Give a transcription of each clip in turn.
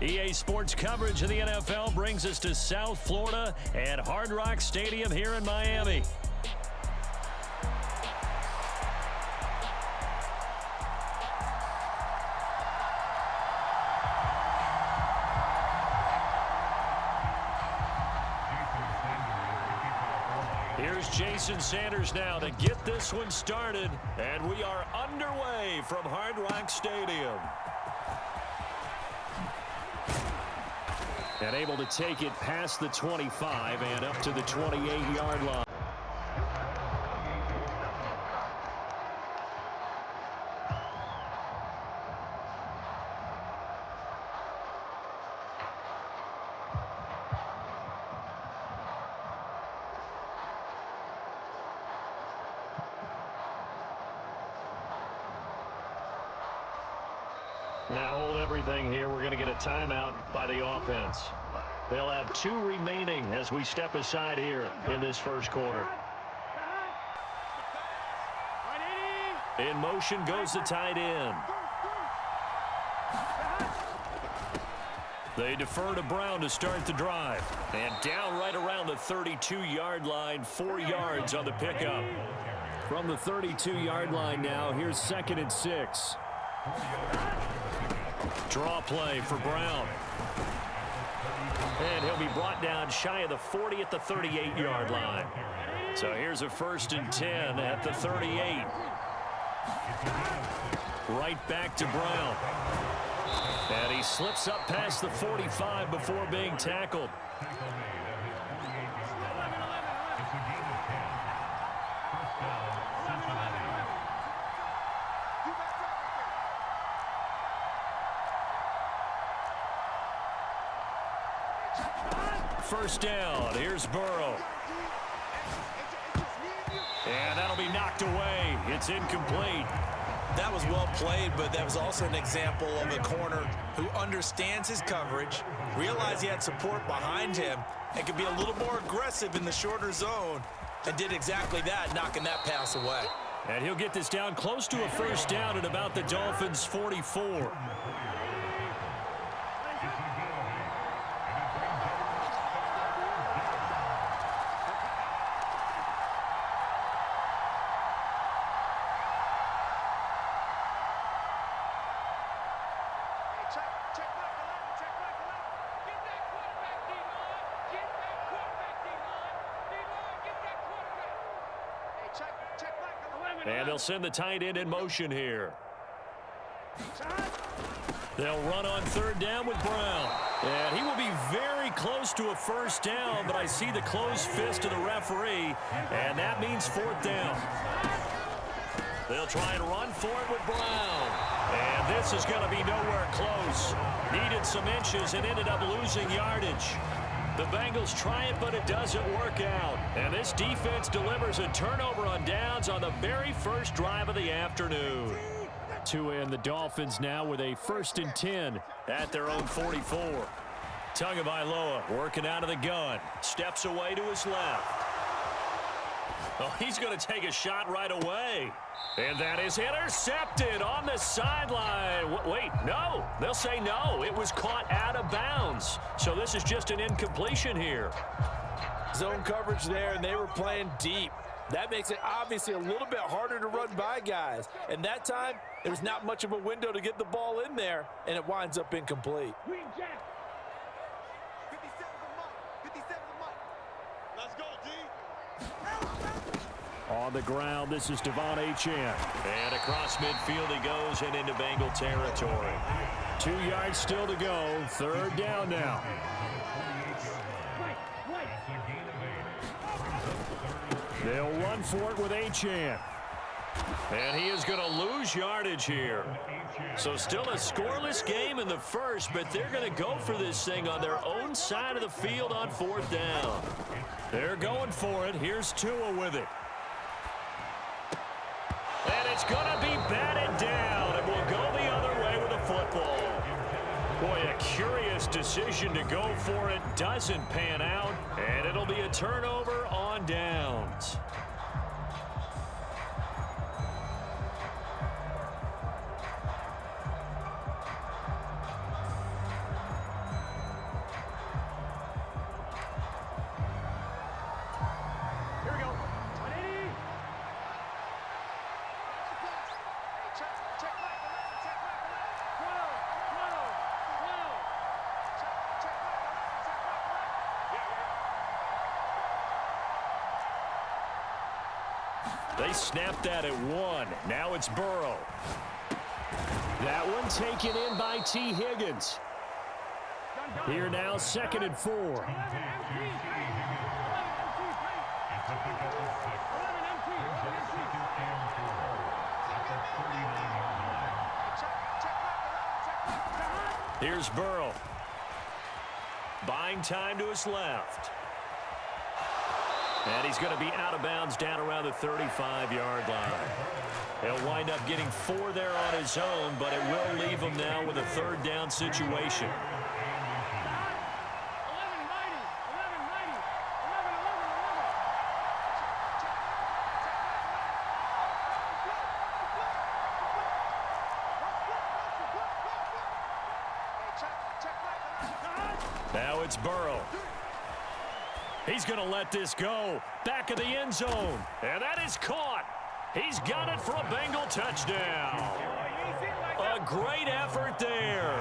EA Sports coverage of the NFL brings us to South Florida at Hard Rock Stadium here in Miami. Here's Jason Sanders now to get this one started, and we are underway from Hard Rock Stadium. And able to take it past the 25 and up to the 28-yard line. Now hold everything here. We're going to get a timeout by the offense. They'll have 2 remaining as we step aside here in this first quarter. In motion goes the tight end. They defer to Brown to start the drive. And down right around the 32-yard line, 4 yards on the pickup. From the 32-yard line now, here's 2nd and 6. Draw play for Brown. And he'll be brought down shy of the 40 at the 38-yard line. So here's a 1st and 10 at the 38. Right back to Brown. And he slips up past the 45 before being tackled. First down. Here's Burrow. And that'll be knocked away. It's incomplete. That was well played, but that was also an example of a corner who understands his coverage, realized he had support behind him, and could be a little more aggressive in the shorter zone, and did exactly that, knocking that pass away. And he'll get this down close to a first down at about the Dolphins' 44. And they'll send the tight end in motion here. They'll run on 3rd down with Brown. And he will be very close to a first down, but I see the closed fist of the referee, and that means 4th down. They'll try and run for it with Brown. And this is going to be nowhere close. Needed some inches and ended up losing yardage. The Bengals try it, but it doesn't work out. And this defense delivers a turnover on downs on the very first drive of the afternoon. To end the Dolphins now with a 1st and 10 at their own 44. Tagovailoa working out of the gun. Steps away to his left. Oh, he's going to take a shot right away. And that is intercepted on the sideline. Wait, no. They'll say no. It was caught out of bounds. So this is just an incompletion here. Zone coverage there, and they were playing deep. That makes it obviously a little bit harder to run by guys. And that time, there was not much of a window to get the ball in there, and it winds up incomplete. On the ground, this is Devon Achane. And across midfield he goes and into Bengal territory. 2 yards still to go. 3rd down now. They'll run for it with Achane. And he is going to lose yardage here. So still a scoreless game in the first, but they're going to go for this thing on their own side of the field on 4th down. They're going for it. Here's Tua with it. And it's going to be batted down, and we'll go the other way with the football. Boy, a curious decision to go for it. Doesn't pan out, and it'll be a turnover on downs. They snapped that at 1. Now it's Burrow. That one taken in by T. Higgins. Here now, 2nd and 4. Here's Burrow. Buying time to his left. And he's going to be out of bounds down around the 35-yard line. He'll wind up getting 4 there on his own, but it will leave him now with a 3rd down situation. Now it's Burrow. He's going to let this go. Back of the end zone. And that is caught. He's got it for a Bengal touchdown. A great effort there.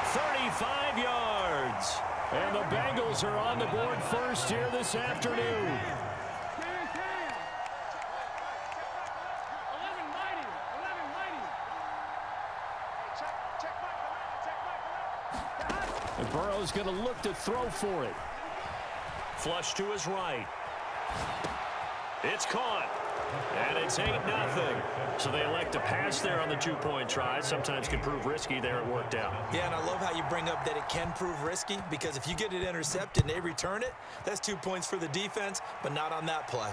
35 yards. And the Bengals are on the board first here this afternoon. And Burrow's going to look to throw for it. Flush to his right. It's caught. And it's 8-0. So they elect to pass there on the 2-point try. Sometimes can prove risky. There it worked out. Yeah, and I love how you bring up that it can prove risky, because if you get it intercepted and they return it, that's 2 points for the defense, but not on that play.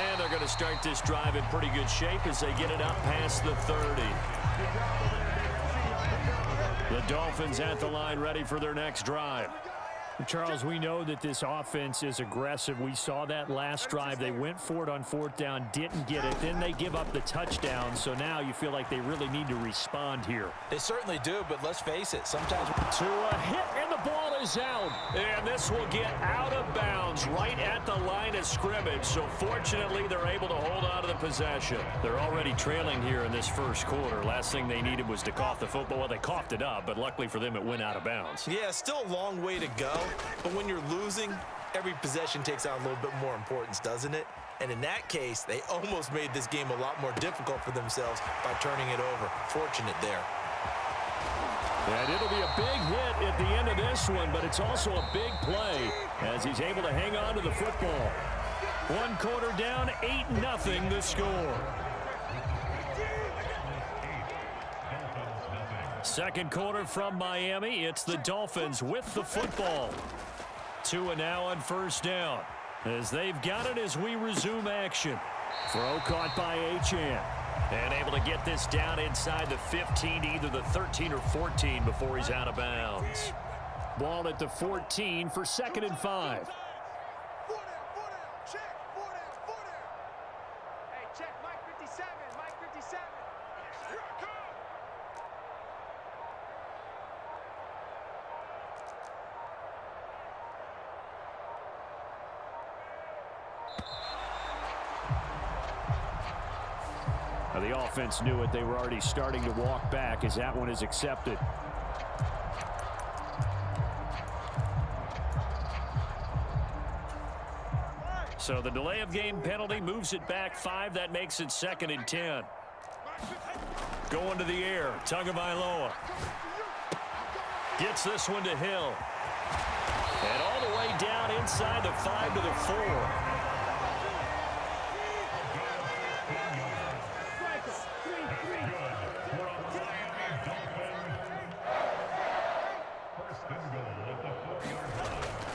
And they're going to start this drive in pretty good shape as they get it up past the 30. The Dolphins at the line ready for their next drive. Charles, we know that this offense is aggressive. We saw that last drive. They went for it on 4th down, didn't get it. Then they give up the touchdown. So now you feel like they really need to respond here. They certainly do, but let's face it, sometimes... To a hit, and the ball is out. And this will get out of bounds right at the line of scrimmage. So fortunately, they're able to hold on to the possession. They're already trailing here in this first quarter. Last thing they needed was to cough the football. Well, they coughed it up, but luckily for them, it went out of bounds. Yeah, still a long way to go. But when you're losing, every possession takes on a little bit more importance, doesn't it? And in that case, they almost made this game a lot more difficult for themselves by turning it over. Fortunate there. And it'll be a big hit at the end of this one, but it's also a big play as he's able to hang on to the football. 1 quarter down, 8-0 the score. 2nd quarter from Miami. It's the Dolphins with the football. 2 and now on 1st down as they've got it as we resume action. Throw caught by Achane. And able to get this down inside the 15, either the 13 or 14 before he's out of bounds. Ball at the 14 for 2nd and 5. The offense knew it. They were already starting to walk back as that one is accepted. So the delay of game penalty moves it back 5. That makes it 2nd and 10. Going to the air. Tagovailoa gets this one to Hill. And all the way down inside the 5 to the 4.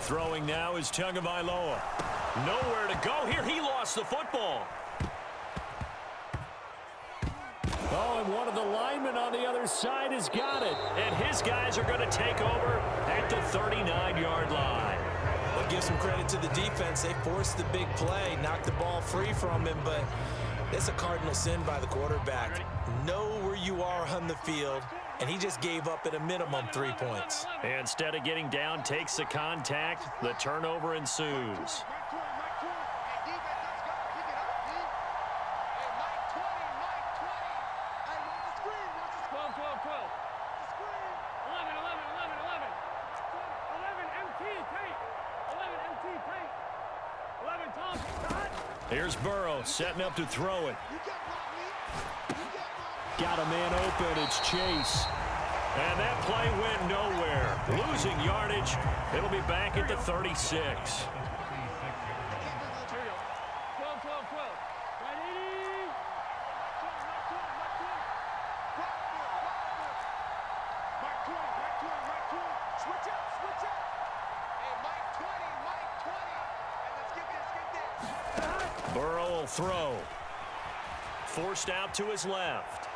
Throwing now is Tagovailoa. Nowhere to go here. He lost the football. Oh, and one of the linemen on the other side has got it. And his guys are going to take over at the 39-yard line. Well, give some credit to the defense. They forced the big play, knocked the ball free from him, but it's a cardinal sin by the quarterback. Know where you are on the field, and he just gave up at a minimum 3 points. Instead of getting down, takes the contact. The turnover ensues. Here's Burrow setting up to throw it. Got a man open. It's Chase. And that play went nowhere. Losing yardage. It'll be back at the 36. Burrow will throw. Forced out to his left.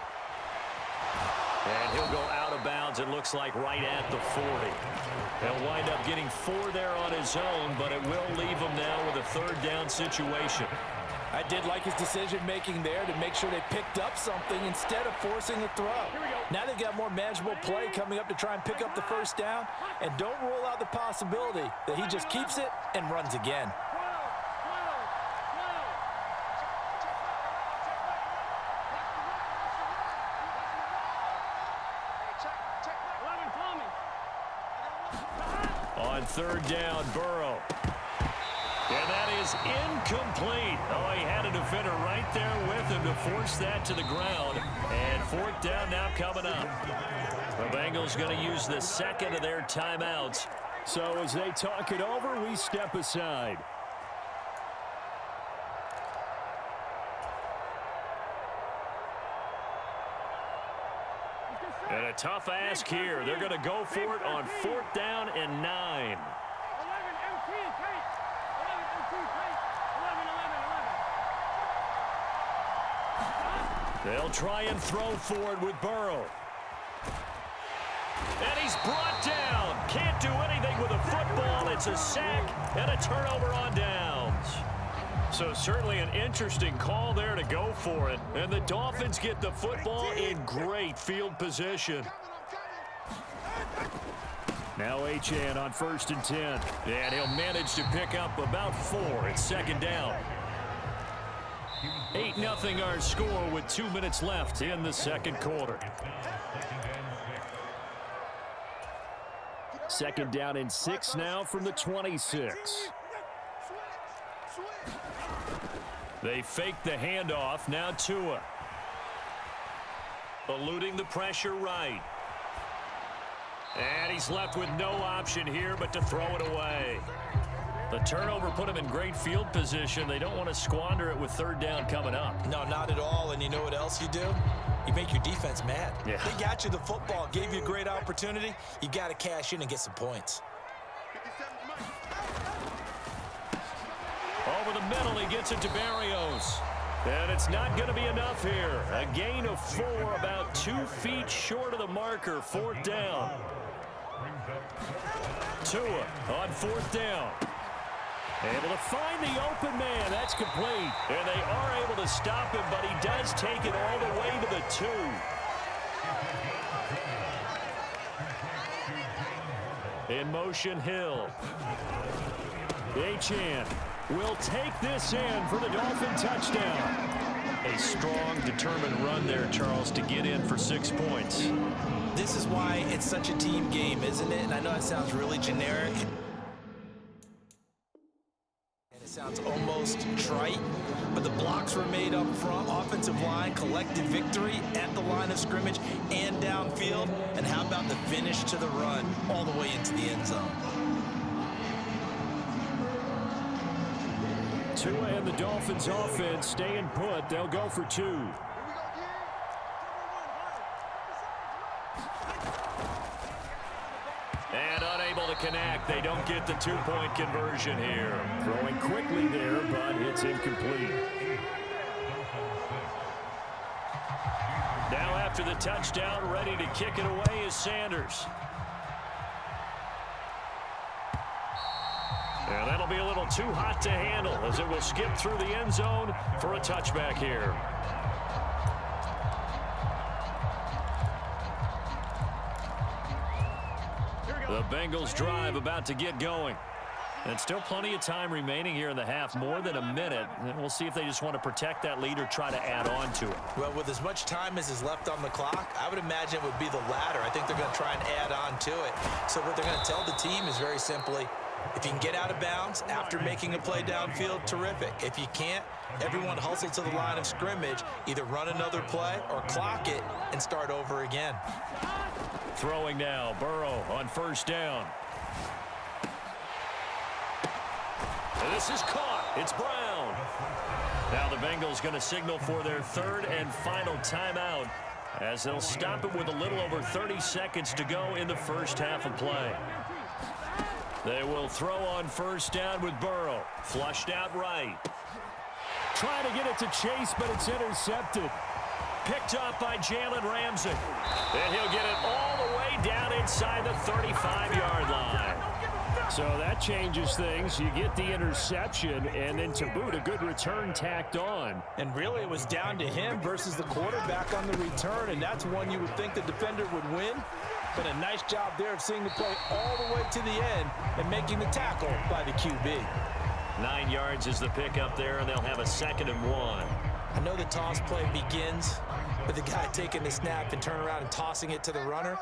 And he'll go out of bounds, it looks like, right at the 40. He'll wind up getting 4 there on his own, but it will leave him now with a third down situation. I did like his decision-making there to make sure they picked up something instead of forcing a throw. Now they've got more manageable play coming up to try and pick up the first down, and don't rule out the possibility that he just keeps it and runs again. On third down, Burrow. And that is incomplete. Oh, he had a defender right there with him to force that to the ground. And fourth down now coming up. The Bengals going to use the second of their timeouts. So as they talk it over, we step aside. And a tough ask here. They're going to go for it on fourth down and 9. They'll try and throw forward with Burrow. And he's brought down. Can't do anything with a football. It's a sack and a turnover on downs. So certainly an interesting call there to go for it. And the Dolphins get the football in great field position. Now Achane on 1st and 10. And he'll manage to pick up about 4. It's second down. 8-0 our score with 2 minutes left in the second quarter. Second down and 6 now from the 26. They fake the handoff. Now Tua. Eluding the pressure right. And he's left with no option here but to throw it away. The turnover put him in great field position. They don't want to squander it with third down coming up. No, not at all. And you know what else you do? You make your defense mad. Yeah. They got you the football, gave you a great opportunity. You got to cash in and get some points. Over the middle, he gets it to Barrios. And it's not going to be enough here. A gain of 4, about 2 feet short of the marker. Fourth down. Tua on fourth down. Able to find the open man. That's complete. And they are able to stop him, but he does take it all the way to the 2. In motion, Hill. Achane will take this in for the Dolphin touchdown. A strong, determined run there, Charles, to get in for 6 points. This is why it's such a team game, isn't it? And I know it sounds really generic. And it sounds almost trite. But the blocks were made up front. Offensive line collected victory at the line of scrimmage and downfield. And how about the finish to the run all the way into the end zone? Tua and the Dolphins offense staying put. They'll go for 2. And unable to connect. They don't get the 2-point conversion here. Throwing quickly there, but it's incomplete. Now after the touchdown, ready to kick it away is Sanders. And that'll be a little too hot to handle as it will skip through the end zone for a touchback here. The Bengals drive about to get going. And still plenty of time remaining here in the half, more than a minute. And we'll see if they just want to protect that lead or try to add on to it. Well, with as much time as is left on the clock, I would imagine it would be the latter. I think they're going to try and add on to it. So what they're going to tell the team is very simply, If you can get out of bounds after making a play downfield, terrific. If you can't, everyone hustle to the line of scrimmage, either run another play or clock it and start over again. Throwing now, Burrow on first down. And this is caught. It's Brown. Now the Bengals going to signal for their third and final timeout as they'll stop it with a little over 30 seconds to go in the first half of play. They will throw on first down with Burrow. Flushed out right. Trying to get it to Chase, but it's intercepted. Picked up by Jalen Ramsey. And he'll get it all the way down inside the 35-yard line. So that changes things. You get the interception, and then to boot, a good return tacked on. And really, it was down to him versus the quarterback on the return, and that's one you would think the defender would win. But a nice job there of seeing the play all the way to the end and making the tackle by the QB. 9 yards is the pickup there, and they'll have a 2nd and 1. I know the toss play begins with the guy taking the snap and turning around and tossing it to the runner.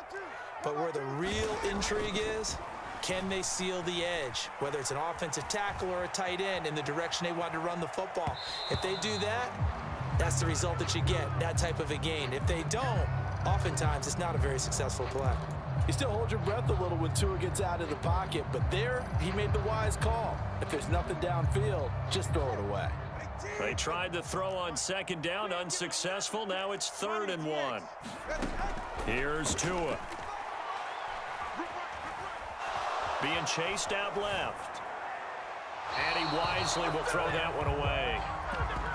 But where the real intrigue is, can they seal the edge, whether it's an offensive tackle or a tight end, in the direction they want to run the football? If they do that, that's the result that you get, that type of a gain. If they don't, oftentimes it's not a very successful play. You still hold your breath a little when Tua gets out of the pocket, but there he made the wise call. If there's nothing downfield, just throw it away. They tried to throw on second down, unsuccessful. Now it's 3rd and 1. Here's Tua. Being chased out left. And he wisely will throw that one away.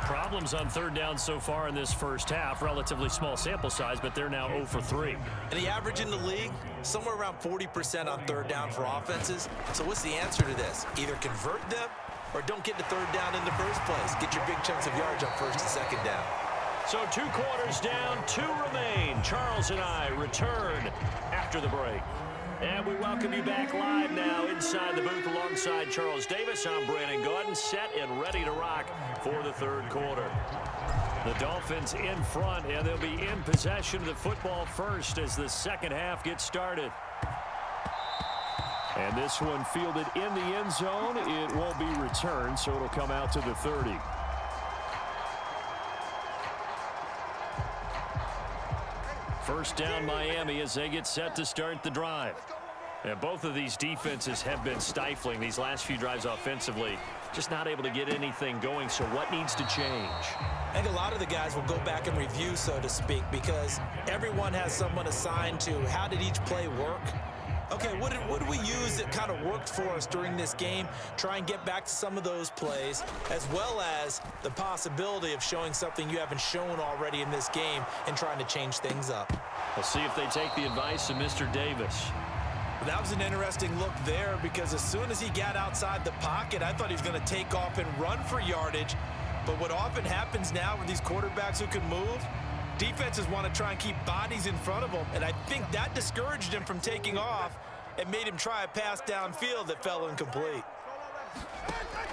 Problems on 3rd down so far in this first half. Relatively small sample size, but they're now 0 for 3. And the average in the league, somewhere around 40% on 3rd down for offenses. So what's the answer to this? Either convert them or don't get to 3rd down in the first place. Get your big chunks of yards on 1st and 2nd down. So 2 quarters down, 2 remain. Charles and I return after the break. And we welcome you back live now inside the booth alongside Charles Davis. I'm Brandon Gaudin, set and ready to rock for the 3rd quarter. The Dolphins in front, and they'll be in possession of the football first as the second half gets started. And this one fielded in the end zone. It won't be returned, so it'll come out to the 30. First down Miami as they get set to start the drive. And both of these defenses have been stifling these last few drives offensively. Just not able to get anything going, so what needs to change? I think a lot of the guys will go back and review, so to speak, because everyone has someone assigned to how did each play work. Okay, what did we use that kind of worked for us during this game? Try and get back to some of those plays, as well as the possibility of showing something you haven't shown already in this game and trying to change things up. We'll see if they take the advice of Mr. Davis. That was an interesting look there because as soon as he got outside the pocket, I thought he was going to take off and run for yardage. But what often happens now with these quarterbacks who can move, defenses want to try and keep bodies in front of them, and I think that discouraged him from taking off and made him try a pass downfield that fell incomplete.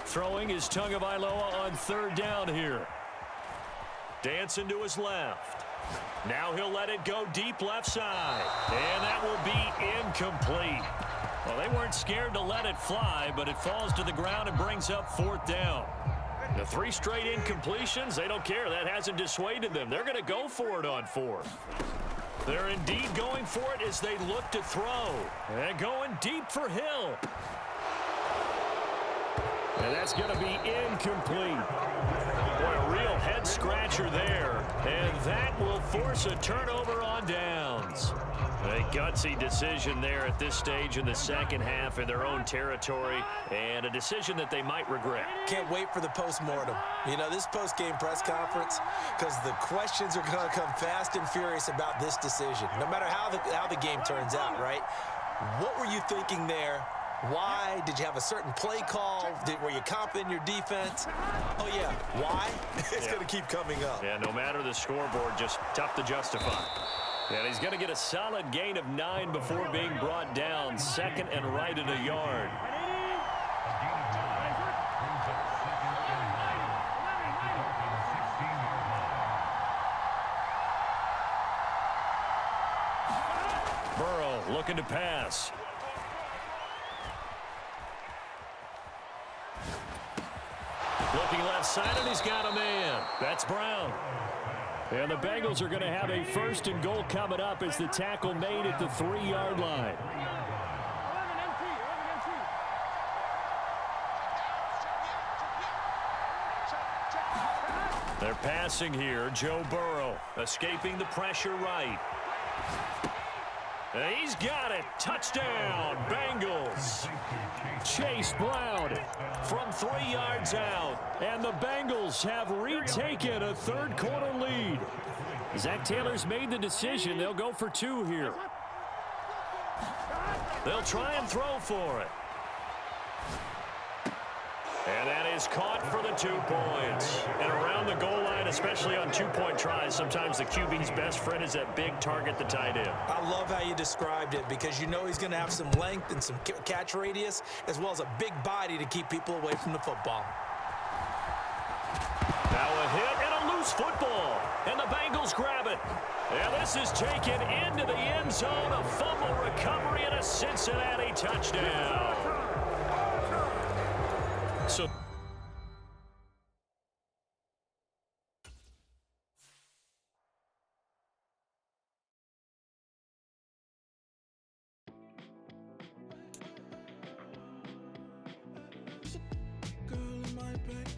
Throwing is Tagovailoa on 3rd down here. Dancing to his left. Now he'll let it go deep left side. And that will be incomplete. Well, they weren't scared to let it fly, but it falls to the ground and brings up 4th down. The 3 straight incompletions, they don't care. That hasn't dissuaded them. They're going to go for it on 4th. They're indeed going for it as they look to throw. And going deep for Hill. And that's going to be incomplete. Boy, a real head-scratcher there. And that will force a turnover on downs. A gutsy decision there at this stage in the second half in their own territory, and a decision that they might regret. Can't wait for the post-mortem. You know, this post-game press conference, because the questions are going to come fast and furious about this decision, no matter how the game turns out, right? What were you thinking there? Why? Did you have a certain play call? Were you confident in your defense? Oh, yeah. Why? It's going to keep coming up. Yeah, no matter the scoreboard, just tough to justify. And he's going to get a solid gain of 9 before being brought down. 2nd and right at a yard. Burrow looking to pass. Looking left side, and he's got a man. That's Brown. And the Bengals are going to have a 1st and goal coming up as the tackle made at the 3-yard line. They're passing here. Joe Burrow escaping the pressure right. And he's got it. Touchdown, Bengals. Chase Brown From 3 yards out. and the Bengals have retaken a third-quarter lead. Zach Taylor's made the decision. They'll go for 2 here. They'll try and throw for it. And that is caught for the 2 points. And around the goal line, especially on 2-point tries, sometimes the QB's best friend is that big target, the tight end. I love how you described it because you know he's going to have some length and some catch radius as well as a big body to keep people away from the football. Now a hit and a loose football. And the Bengals grab it. And this is taken into the end zone. A fumble recovery and a Cincinnati touchdown. So